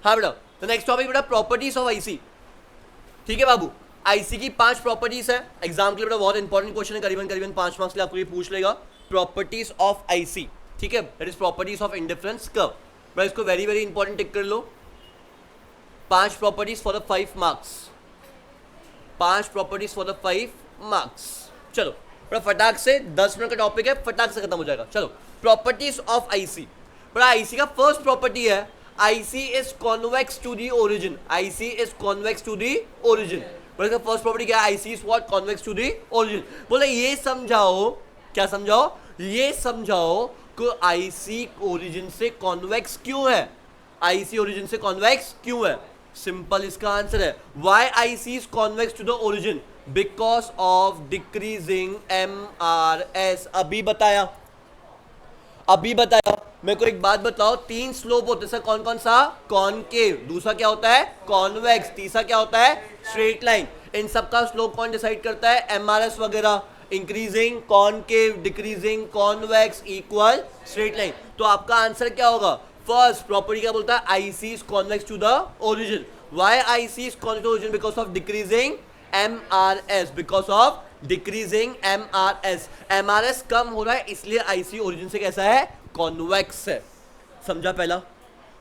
हाँ बेटा, तो नेक्स्ट टॉपिक बेटा प्रॉपर्टीज ऑफ आईसी। ठीक है बाबू, आईसी की 5 प्रॉपर्टीज है। एग्जाम के लिए बेटा बहुत इंपॉर्टेंट क्वेश्चन है, करीबन करीबन 5 मार्क्स के लिए आपको ये पूछ लेगा। प्रॉपर्टीज ऑफ आईसी, ठीक है, that is properties of indifference curve. बेटा इसको वेरी वेरी इंपॉर्टेंट टिक कर लो। 5 properties for the 5 marks, 5 properties for the 5 marks. चलो बड़ा फटाक से, 10 मिनट का टॉपिक है, फटाक से खत्म हो जाएगा। चलो प्रॉपर्टीज ऑफ आईसी। बड़ा आईसी का फर्स्ट प्रॉपर्टी है IC is convex to the origin. IC is convex to the origin. बड़ा इसका फर्स्ट प्रॉपर्टी क्या है? IC is what? Convex to the origin. बोले ये समझाओ, क्या समझाओ? ये समझाओ कि आईसी ओरिजिन से कॉन्वेक्स क्यों है? आईसी ओरिजिन से कॉन्वेक्स क्यों है? सिंपल इसका आंसर है why IC is convex to the origin, because of decreasing MRS। अभी बताया, अभी बताया। मेरे को एक बात बताओ, 3 स्लोप होते हैं, कौन कौन सा? कॉनकेव, दूसरा क्या होता है? कॉन्वेक्स, तीसरा क्या होता है? Straight line. इन सब का स्लोप कौन डिसाइड करता है? MRS वगैरह। Increasing, concave, decreasing, convex equal straight line. तो आपका आंसर क्या होगा? फर्स्ट प्रॉपर्टी क्या बोलता है? IC is convex to the origin. Why IC is convex to origin? Because of decreasing MRS, because of decreasing MRS। MRS कम हो रहा है इसलिए आईसी ओरिजिन से कैसा है? कॉन्वेक्स है। समझा? पहला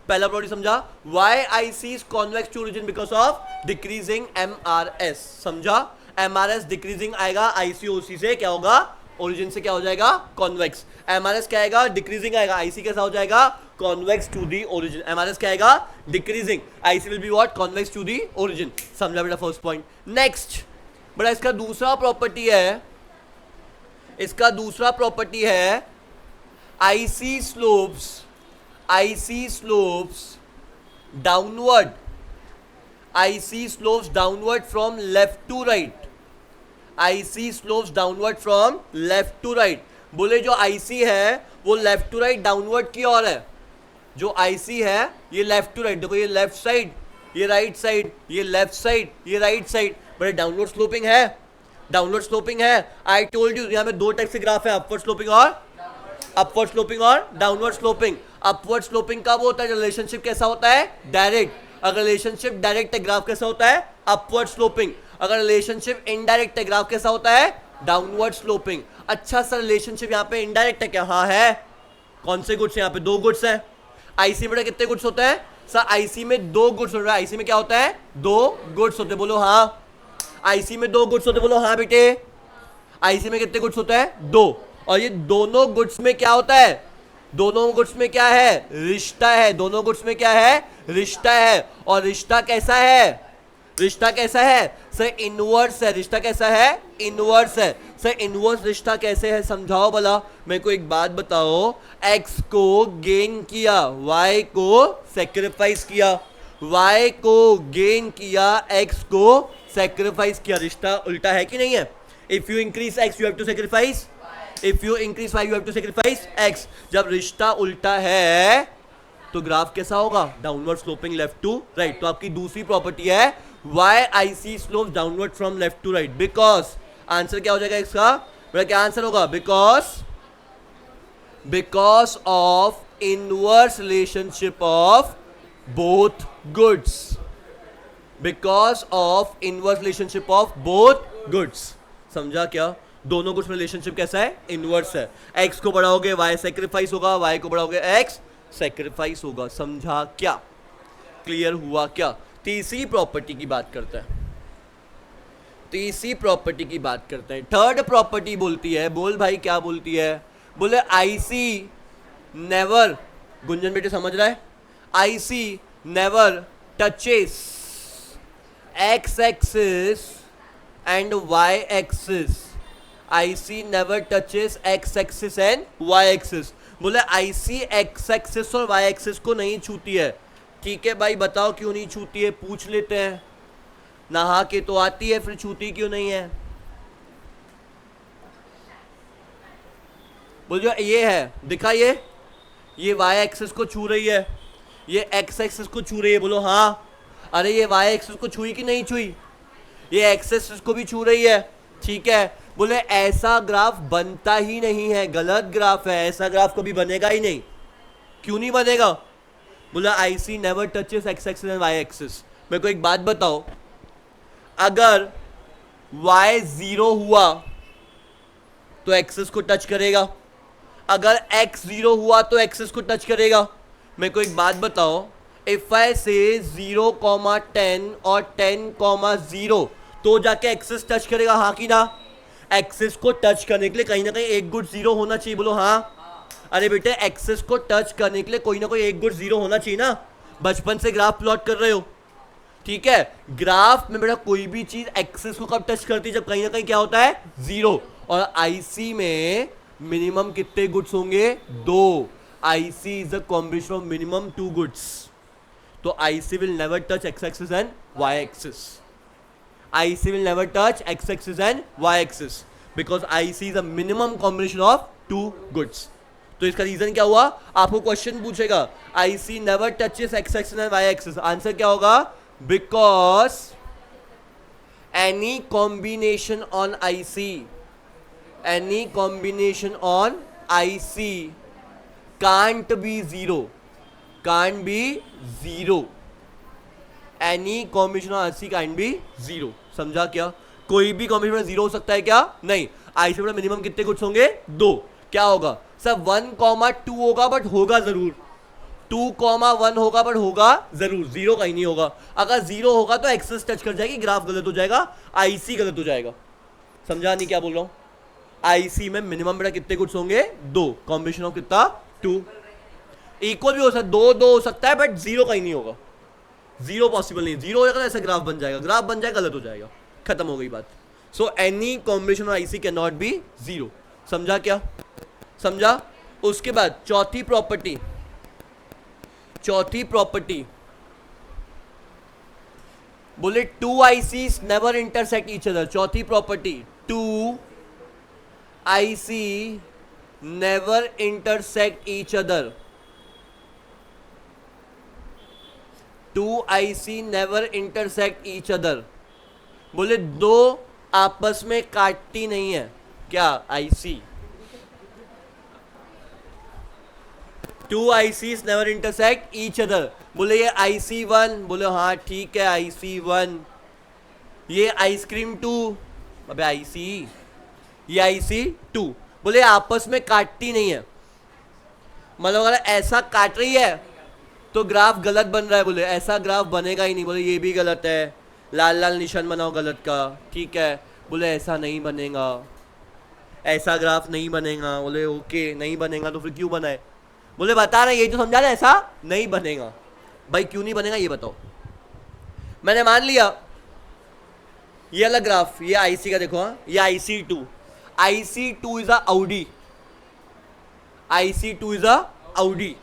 प्रॉपर्टी समझा? Why IC is convex to origin because of decreasing MRS। समझा? MRS डिक्रीजिंग आएगा, आईसी ओसी से क्या होगा? ओरिजिन से क्या हो जाएगा? कॉन्वेक्स। MRS क्या आएगा? डिक्रीजिंग आएगा, आईसी कैसा हो जाएगा? Convex to the origin. MRS क्या आएगा? Decreasing, IC will be what? Convex to the origin. समझा बेटा फर्स्ट पॉइंट। नेक्स्ट बेटा इसका दूसरा प्रॉपर्टी है, इसका दूसरा प्रॉपर्टी है IC slopes, IC slopes downward, IC slopes downward from left to right, IC slopes downward from left to right. बोले जो आईसी है वो लेफ्ट टू राइट डाउनवर्ड की ओर है। जो आईसी है ये लेफ्ट टू राइट, देखो ये लेफ्ट साइड, ये राइट साइड, ये लेफ्ट साइड, ये right side, but downward sloping है, डाउनवर्ड स्लोपिंग है। आई टोल्ड यू यहाँ पे 2 टाइप से ग्राफ है, अपवर्ड स्लोपिंग और अपवर्ड स्लोपिंग और डाउनवर्ड स्लोपिंग। अपवर्ड स्लोपिंग कब होता है? रिलेशनशिप कैसा होता है? डायरेक्ट। अगर रिलेशनशिप डायरेक्ट है ग्राफ कैसा होता है? Upward sloping. अगर रिलेशनशिप इनडायरेक्ट है ग्राफ कैसा होता है? Downward sloping. अच्छा सर रिलेशनशिप यहाँ पे इनडायरेक्ट है क्या? हाँ है। कौन से गुड्स है? यहाँ पे 2 गुड्स है। आईसी में कितने गुड्स होते हैं सर? आईसी में 2 गुड्स होते हैं। आईसी में क्या होता है? 2 गुड्स होते, बोलो हाँ। आईसी में 2 गुड्स होते, बोलो हाँ बेटे। आईसी में कितने गुड्स होते हैं? 2। और ये दोनों गुड्स में क्या होता है? दोनों गुड्स में क्या है? रिश्ता है। दोनों गुड्स में क्या है? रिश्ता है। और रिश्ता कैसा है? रिश्ता कैसा है सर? इनवर्स है। रिश्ता कैसा है? इनवर्स है। सर इनवर्स रिश्ता कैसे है समझाओ भला। मेरे को एक बात बताओ, एक्स को गेन किया, वाई को सेक्रीफाइस किया, वाई को गेन किया, एक्स को सेक्रीफाइस किया, रिश्ता उल्टा है कि नहीं है? If you increase X you have to sacrifice, if you increase Y you have to sacrifice X. जब रिश्ता उल्टा है तो ग्राफ कैसा होगा? Downward sloping left to right. तो आपकी दूसरी प्रॉपर्टी है why IC slope downward from left to right, because answer क्या हो जाएगा इसका? मेरा क्या आंसर होगा? Because of inverse relationship of both goods, because of inverse relationship of both goods. समझा क्या? दोनों गुड्स में रिलेशनशिप कैसा है? इनवर्स है। एक्स को बढ़ाओगे वाई सेक्रीफाइस होगा, वाई को बढ़ाओगे एक्स सेक्रीफाइस होगा। समझा क्या? क्लियर हुआ क्या? तीसरी प्रॉपर्टी की बात करते हैं, तीसरी प्रॉपर्टी की बात करते हैं। थर्ड प्रॉपर्टी बोलती है, बोल भाई क्या बोलती है? बोले आईसी नेवर, गुंजन बेटे समझ रहा है? IC never touches X axis and Y axis. IC never touches X axis and Y axis. बोले आईसी एक्स एक्सिस और वाई एक्सिस को नहीं छूती है। ठीक है भाई बताओ क्यों नहीं छूती है? पूछ लेते हैं। नहा के तो आती है, फिर छूती क्यों नहीं है? बोल जो ये है दिखा, ये वाई एक्सिस को छू रही है, ये एक्स एक्सिस को छू रही है, बोलो हाँ। अरे ये वाई एक्सिस को छुई कि नहीं छुई? ये एक्स एक्सिस को भी छू रही है। ठीक है। बोले ऐसा ग्राफ बनता ही नहीं है, गलत ग्राफ है, ऐसा ग्राफ कभी बनेगा ही नहीं। क्यों नहीं बनेगा? बोला IC never touches X axis and Y axis. मेरे को एक बात बताओ, अगर y 0 हुआ तो एक्सिस को टच करेगा, अगर x 0 हुआ तो एक्सिस को टच करेगा। मेरे को एक बात बताओ, इफ आई से 0,10 और 10,0 तो जाके एक्सिस टच करेगा, हाँ कि ना? एक्सिस को टच करने के लिए कहीं ना कहीं एक गुड जीरो होना चाहिए, बोलो हाँ। अरे बेटे एक्सिस को टच करने के लिए कोई ना कोई एक गुड जीरो होना चाहिए ना। बचपन से ग्राफ प्लॉट कर रहे हो, ठीक है? ग्राफ में बेटा कोई भी चीज एक्सिस को कब टच करती है? जब कहीं ना कहीं क्या होता है? जीरो। और आईसी में मिनिमम कितने गुड्स होंगे? 2। IC is a combination of minimum 2 goods. तो IC will never touch X axis and Y axis. IC will never touch x axis and y axis because IC is a minimum combination of 2 goods. तो इसका reason क्या हुआ? आपको question पूछेगा IC never touches x axis and y axis, answer क्या होगा? Because any combination on IC can't be zero. Any combination of IC can be 0। समझा क्या? कोई भी कॉम्बिनेशन 0 हो सकता है क्या? नहीं। IC में मिनिमम कितने गुड्स होंगे? 2। क्या होगा सर? 1,2 होगा बट होगा जरूर, 2,1 होगा बट होगा जरूर, 0 कहीं नहीं होगा। अगर 0 होगा तो एक्सिस टच कर जाएगी, ग्राफ गलत हो जाएगा, IC गलत हो जाएगा। समझा नहीं क्या बोल रहा हूँ? IC में मिनिमम बेटा कितने गुड्स होंगे? 2। कॉम्बिनेशन ऑफ कितना? 2। इक्वल भी हो सकता है, 2 हो सकता है बट 0 कहीं नहीं होगा। 0 पॉसिबल नहीं, 0 हो जाएगा ऐसा ग्राफ बन जाएगा, ग्राफ बन जाएगा गलत हो जाएगा, खत्म हो गई बात। So any combination of IC can not be 0। समझा क्या? समझा? उसके बाद चौथी प्रॉपर्टी बोले 2 ICs never intersect each other. चौथी property 2 IC never intersect each other. 2 IC never intersect each other. बोले 2 आपस में काटती नहीं है क्या? IC 2 ICs never intersect each other. बोले ये IC1, बोले हाँ ठीक है IC1। ये आइसक्रीम 2, अबे IC, ये IC2। बोले आपस में काटती नहीं है, मतलब अगर ऐसा काट रही है तो ग्राफ गलत बन रहा है। बोले ऐसा ग्राफ बनेगा ही नहीं। बोले ये भी गलत है, लाल लाल निशान बनाओ गलत का, ठीक है? बोले ऐसा नहीं बनेगा, ऐसा ग्राफ नहीं बनेगा। बोले ओके नहीं बनेगा तो फिर क्यों बनाए? बोले बता रहे, ये तो समझा ना, ऐसा नहीं बनेगा। भाई क्यों नहीं बनेगा ये बताओ। मैंने मान लिया ये अलग ग्राफ, ये IC का देखो, हाँ ये IC2 is a Audi, IC2 is a Audi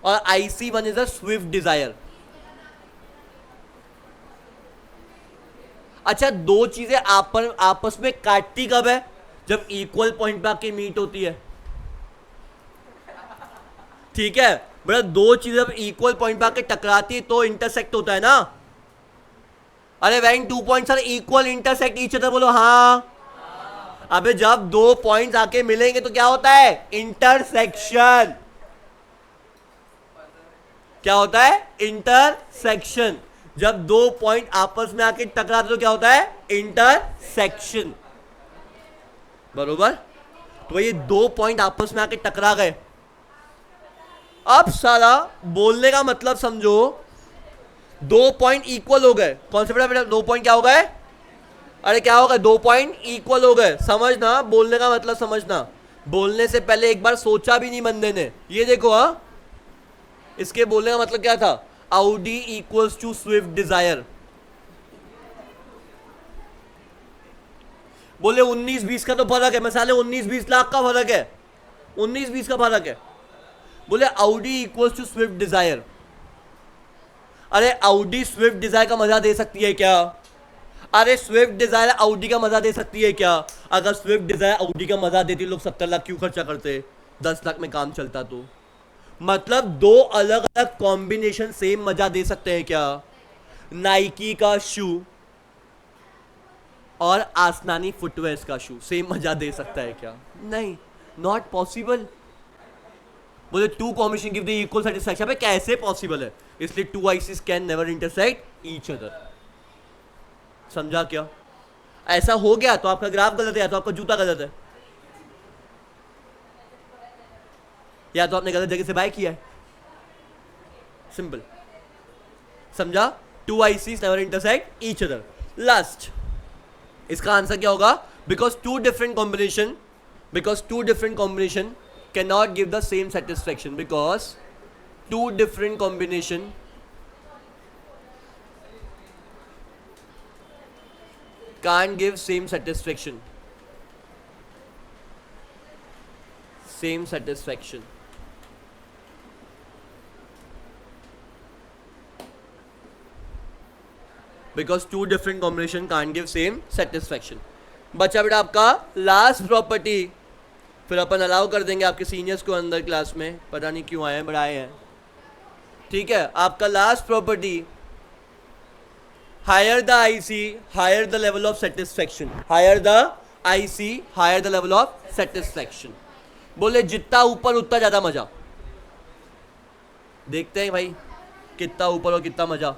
और IC1 is a Swift Dzire. अच्छा, दो चीजें आपस में काटती कब है? जब इक्वल पॉइंट पे आके मीट होती है, ठीक है? बड़ा दो चीजें जब इक्वल पॉइंट पे आके टकराती है तो इंटरसेक्ट होता है ना। अरे when 2 points are equal intersect each other, बोलो हाँ। अबे जब 2 पॉइंट्स आके मिलेंगे तो क्या होता है? इंटरसेक्शन। क्या होता है? इंटरसेक्शन। जब 2 पॉइंट आपस में आके टकराते तो क्या होता है? इंटरसेक्शन। बरोबर? तो ये 2 पॉइंट आपस में आके टकरा गए। अब सारा बोलने का मतलब समझो, 2 पॉइंट इक्वल हो गए। कौन से बेटा? 2 पॉइंट क्या हो गए? अरे क्या हो गए? 2 पॉइंट इक्वल हो गए। समझना, बोलने का मतलब समझना। बोलने से पहले एक बार सोचा भी नहीं बंदे ने। ये देखो, हाँ इसके बोलने का मतलब क्या था? Audi equals to Swift Dzire. बोले 19-20 का तो फर्क है। मसाले 19-20 लाख का फर्क है, 19-20 का फर्क है। बोले Audi equals to Swift Dzire. अरे Audi स्विफ्ट डिजायर का मजा दे सकती है क्या? अरे स्विफ्ट डिजायर Audi का मजा दे सकती है क्या? अगर स्विफ्ट डिजायर Audi का मजा देती, लोग 70 लाख क्यों खर्चा करते? 10 लाख में काम चलता। तो मतलब 2 अलग अलग कॉम्बिनेशन सेम मजा दे सकते हैं क्या? नाइकी का शू और आसनानी फुटवेयर्स का शू सेम मजा दे सकता है क्या? नहीं, नॉट पॉसिबल। बोले two combination give the equal satisfaction, पे कैसे पॉसिबल है? इसलिए two ICs can never intersect each other. समझा क्या? ऐसा हो गया तो आपका ग्राफ गलत है, या तो आपका जूता गलत है, या तो आपने गलत जगह से बाय किया है। सिंपल। समझा? Two ICs never intersect each other. Last, इसका आंसर क्या होगा? Because two different combination can not give the same satisfaction, because two different combination can't give same satisfaction. Because two different combination can't give same satisfaction. बचा बेटा आपका last property, फिर अपन allow कर देंगे आपके सीनियर्स को अंदर क्लास में, पता नहीं क्यों आए हैं, बट आए हैं। ठीक है, आपका last property, higher the IC, higher the level of satisfaction. Higher the IC, higher the level of satisfaction. बोले जितना ऊपर उतना ज्यादा मजा। देखते हैं भाई कितना ऊपर और कितना मजा।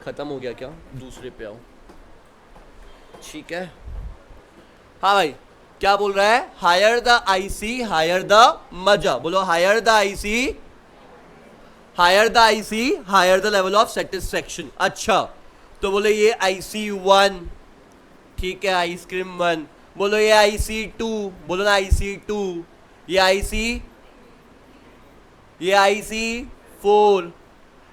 खत्म हो गया क्या? दूसरे पे आओ। ठीक है, हाँ भाई, क्या बोल रहा है? Higher the IC higher the मजा। बोलो higher the IC higher the level of satisfaction. अच्छा, तो बोले ये आईसी 1, ठीक है, आइसक्रीम 1। बोलो ये आईसी 2, बोलो ना आईसी 2। ये आईसी 4,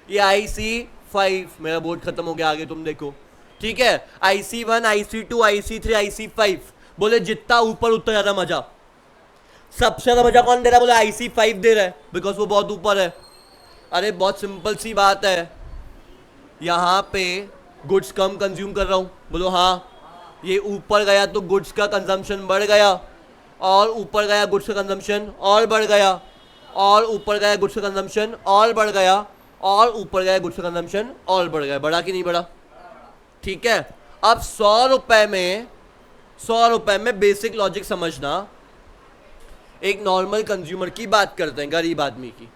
ये आईसी 5। मेरा बोर्ड खत्म हो गया, आगे तुम देखो। ठीक है, आईसी 1, आईसी 2, आईसी 3, आईसी 5। बोले जितना ऊपर उतना ज्यादा मजा। सबसे ज्यादा मजा कौन दे रहा है? बोले आईसी 5 दे रहा है, बिकॉज वो बहुत ऊपर है। अरे बहुत सिंपल सी बात है, यहाँ पे गुड्स कम कंज्यूम कर रहा हूँ। बोलो हाँ, ये ऊपर गया तो गुड्स का कंजम्पशन बढ़ गया, और ऊपर गया गुड्स का कंजम्पशन और बढ़ गया, और ऊपर गया गुड्स का कंजम्पशन और बढ़ गया, और ऊपर गया गुड्स का कंजम्पशन और बढ़ गया। बढ़ा कि नहीं बढ़ा? ठीक है, अब 100 रुपए में बेसिक लॉजिक समझना। एक नॉर्मल कंज्यूमर की बात करते हैं, गरीब आदमी की।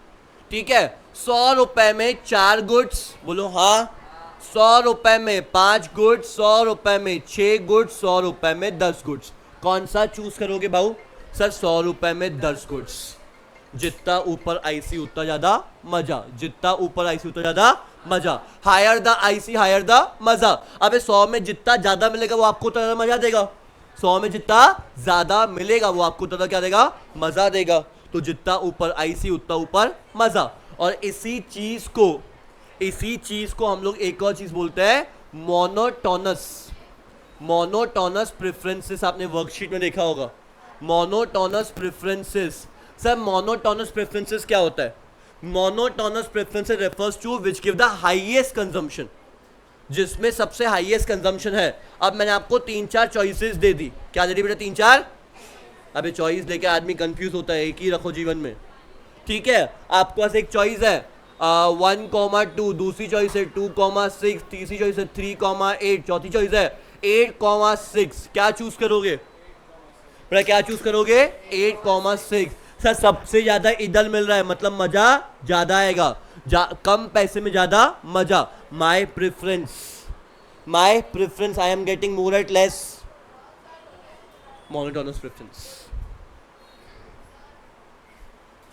ठीक है, 100 रुपए में 4 गुड्स, बोलो हाँ। 100 रुपए में 5 गुड्स, 100 रुपए में 6 गुड्स, 100 रुपए में 10 गुड्स। कौन सा चूज करोगे भाऊ? सर 100 रुपए में 10 गुड्स। जितना ऊपर आईसी उतना ज्यादा मजा, जितना ऊपर आईसी उतना ज्यादा मजा। Higher the IC higher the मजा। अबे 100 में जितना ज्यादा मिलेगा वो आपको उतना मजा देगा। 100 में जितना ज्यादा मिलेगा वो आपको उतना क्या देगा? मजा देगा। तो जितना ऊपर आईसी उतना ऊपर मजा। और इसी चीज को हम लोग एक और चीज बोलते हैं, मोनोटोनस प्रेफरेंसेस। आपने वर्कशीट में देखा होगा monotonous preferences. Sir monotonous preferences क्या होता है? Monotonous preferences refers to which give the highest consumption, जिसमें सबसे हाईएस्ट कंजम्पशन है। अब मैंने आपको 3-4 चॉइसेस दे दी। क्या दे दी बेटा? 3-4। अबे चॉइस लेके आदमी कंफ्यूज होता है, एक ही रखो जीवन में। ठीक है, आपके पास एक चॉइस है 1,2, दूसरी चॉइस है 2,6, तीसरी चॉइस है 3,8, चौथी चॉइस है 8,6। क्या चूज करोगे बेटा? क्या चूज करोगे? 8,6। सर सबसे ज्यादा इधर मिल रहा है, मतलब मजा ज्यादा आएगा, कम पैसे में ज्यादा मजा। My preference, I am getting more at less. Monotonous preference.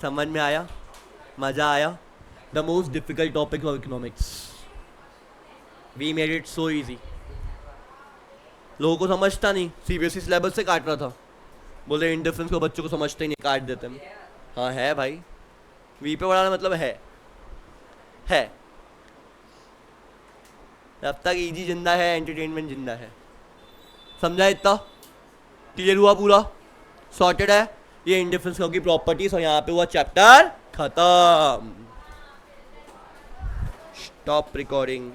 समझ में आया? मजा आया? The most difficult topic of economics, we made it so easy. लोगों को समझता नहीं, सीबीएसई सिलेबस से काट रहा था। बोले इंडिफरेंस को बच्चों को समझते ही नहीं, काट देते हैं। हाँ है भाई, वी पे पढ़ाना मतलब है। जब तक इजी जिंदा है, एंटरटेनमेंट जिंदा है। समझा? इतना क्लियर हुआ? पूरा सॉर्टेड है। ये इंडिफरेंस की प्रॉपर्टीज, और यहाँ पे हुआ चैप्टर खत्म। Stop recording.